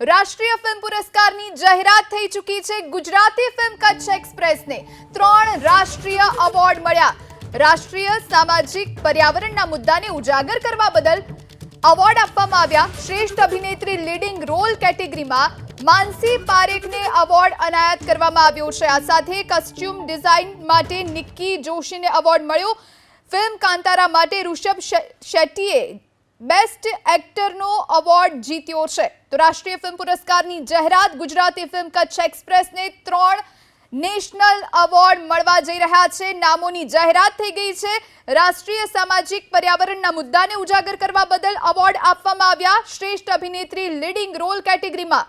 રાષ્ટ્રીય ફિલ્મ પુરસ્કારની જાહેરાત થઈ ચૂકી છે। ગુજરાતી ફિલ્મ કચ્છ એક્સપ્રેસને 3 રાષ્ટ્રીય એવોર્ડ મળ્યા। રાષ્ટ્રીય સામાજિક પર્યાવરણના મુદ્દાને ઉજાગર કરવા બદલ એવોર્ડ આપવામાં આવ્યા। શ્રેષ્ઠ અભિનેત્રી લીડિંગ રોલ કેટેગરીમાં માનસી પારેખને એવોર્ડ એનાયત કરવામાં આવ્યો છે। આ સાથે કોસ્ચ્યુમ ડિઝાઇન માટે નિક્કી જોશીને એવોર્ડ મળ્યો। ફિલ્મ કાંતારા માટે ઋષભ શેટ્ટીએ બેસ્ટ એક્ટરનો એવોર્ડ જીત્યો છે। તો રાષ્ટ્રીય ફિલ્મ પુરસ્કારની જાહેરાત ગુજરાતી ફિલ્મ કચ્છ એક્સપ્રેસને 3 નેશનલ એવોર્ડ મળવા જઈ રહ્યા છે। નામોની જાહેરાત થઈ ગઈ છે। રાષ્ટ્રીય સામાજિક પર્યાવરણના મુદ્દાને ઉજાગર કરવા બદલ એવોર્ડ આપવામાં આવ્યા। શ્રેષ્ઠ અભિનેત્રી લીડિંગ રોલ કેટેગરીમાં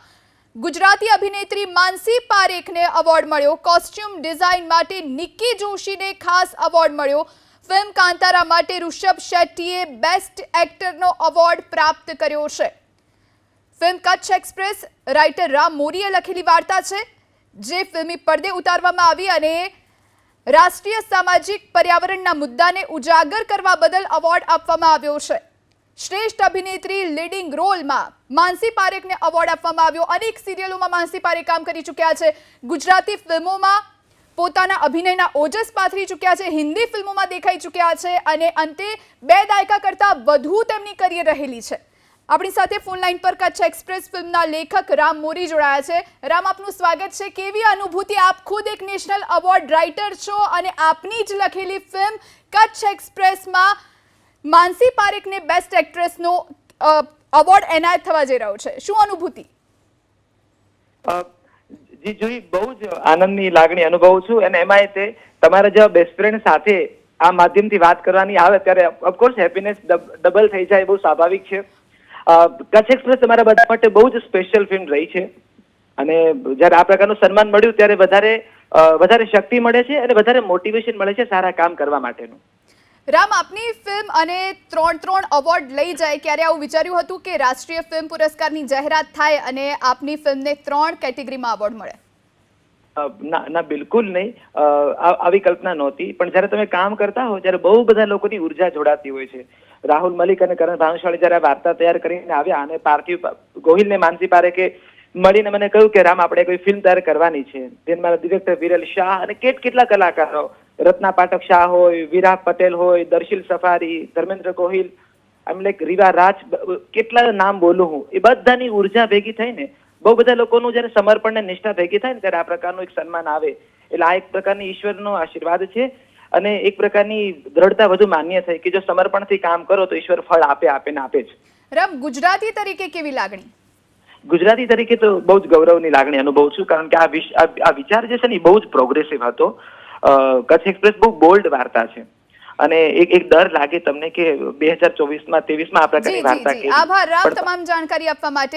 ગુજરાતી અભિનેત્રી માનસી પારેખને એવોર્ડ મળ્યો। કોસ્ચ્યુમ ડિઝાઇન માટે નિક્કી જોશીને ખાસ એવોર્ડ મળ્યો। ફિલ્મ કાંતારા માટે ઋષભ શેટ્ટીએ બેસ્ટ એક્ટરનો એવોર્ડ પ્રાપ્ત કર્યો છે। Film Kutch express writer Ram મોરીએ લખેલી વાર્તા છે, જે ફિલ્મી પડદે ઉતારવામાં આવી અને રાષ્ટ્રીય સામાજિક પર્યાવરણના મુદ્દાને ઉજાગર કરવા બદલ એવોર્ડ આપવામાં આવ્યો છે। શ્રેષ્ઠ અભિનેત્રી લીડિંગ રોલમાં માનસી પારેખને એવોર્ડ આપવામાં આવ્યો। અનેક સિરિયલોમાં માનસી પારેખ કામ કરી ચૂક્યા છે। ગુજરાતી ફિલ્મોમાં પોતાના અભિનયના ઓજસ પાથરી ચૂક્યા છે। હિન્દી ફિલ્મોમાં દેખાઈ ચૂક્યા છે અને અંતે 2 દાયકા કરતાં વધુ તેમની કરિયર રહેલી છે। આપણી સાથે ફોન લાઈન પર કચ્છ એક્સપ્રેસ ફિલ્મના લેખક રામ મોરી જોડાયા છે। રામ, આપનું સ્વાગત છે। કેવી અનુભૂતિ? આપ ખુદ એક નેશનલ એવોર્ડ રાઇટર છો અને આપની જ લખેલી ફિલ્મ કચ્છ એક્સપ્રેસમાં માનસી પારેખને બેસ્ટ એક્ટ્રેસનો એવોર્ડ એનાયત થવા જઈ રહ્યો છે। શું અનુભૂતિ? જી જોઈ, બહુ જ આનંદની લાગણી અનુભવું છું અને એમાંય તે તમારા જેવા બેસ્ટ ફ્રેન્ડ સાથે આ માધ્યમથી વાત કરવાની આવે ત્યારે ઓફકોર્સ હેપીનેસ ડબલ થઈ જાય, બહુ સ્વાભાવિક છે। કચ્છ એક્સપ્રેસ તમારા બધા માટે બહુ જ સ્પેશિયલ ફિલ્મ રહી છે અને જ્યારે આ પ્રકારનું સન્માન મળ્યું ત્યારે વધારે શક્તિ મળે છે અને વધારે મોટિવેશન મળે છે સારા કામ કરવા માટેનું। રામ, આપની ફિલ્મ અને 3 એવોર્ડ લઈ જાય, ક્યારે આવું વિચાર્યું હતું કે રાષ્ટ્રીય ફિલ્મ પુરસ્કારની જાહેરાત થાય અને આપની ફિલ્મને 3 કેટેગરીમાં એવોર્ડ મળે? ના, બિલકુલ નહીં। આવી કલ્પના નહોતી, પણ જ્યારે તમે કામ કરતા હો ત્યારે બહુ બધા લોકોની ઉર્જા જોડાતી હોય છે। રાહુલ મલિક અને કરણ ભાનુશાળી જ્યારે વાર્તા તૈયાર કરીને આવ્યા અને પાર્થિવ ગોહિલ ને માનસી પારેખે મળીને મને કહ્યું કે રામ, આપણે કોઈ ફિલ્મ તૈયાર કરવાની છે। તેમાં ડિરેક્ટર વિરલ શાહ અને કેટલા કલાકારો, રત્ના પાઠક શાહ હોય, વીરા પટેલ હોય, દર્શિલ સફારી, ધર્મેન્દ્ર ગોહિલ, રીવા રાજ, કેટલા નામ બોલું હું, એ બધાની ઉર્જા ભેગી થઈને બહુ બધા લોકોનું જયારે સમર્પણ ને નિષ્ઠા ભેગી થાય ને ત્યારે આ પ્રકારનું એક સન્માન આવે એટલે આ એક પ્રકારની ઈશ્વરનો આશીર્વાદ છે અને એક પ્રકારની દ્રઢતા વધુ માન્ય થઈ કે જો સમર્પણથી કામ કરો તો ઈશ્વર ફળ આપે ને આપે જ। રામ, ગુજરાતી તરીકે કેવી લાગણી? ગુજરાતી તરીકે તો બહુ જ ગૌરવની લાગણી અનુભવું છું, કારણ કે આ વિચાર જે છે ને એ બહુ જ પ્રોગ્રેસિવ હતો। કચ્છ એક્સપ્રેસ બહુ બોલ્ડ વાર્તા છે અને એક ડર લાગે તમને કે 2024માં 23માં આ પ્રકારની વાર્તા આભાર રામ, તમામ જાણકારી આપવા માટે।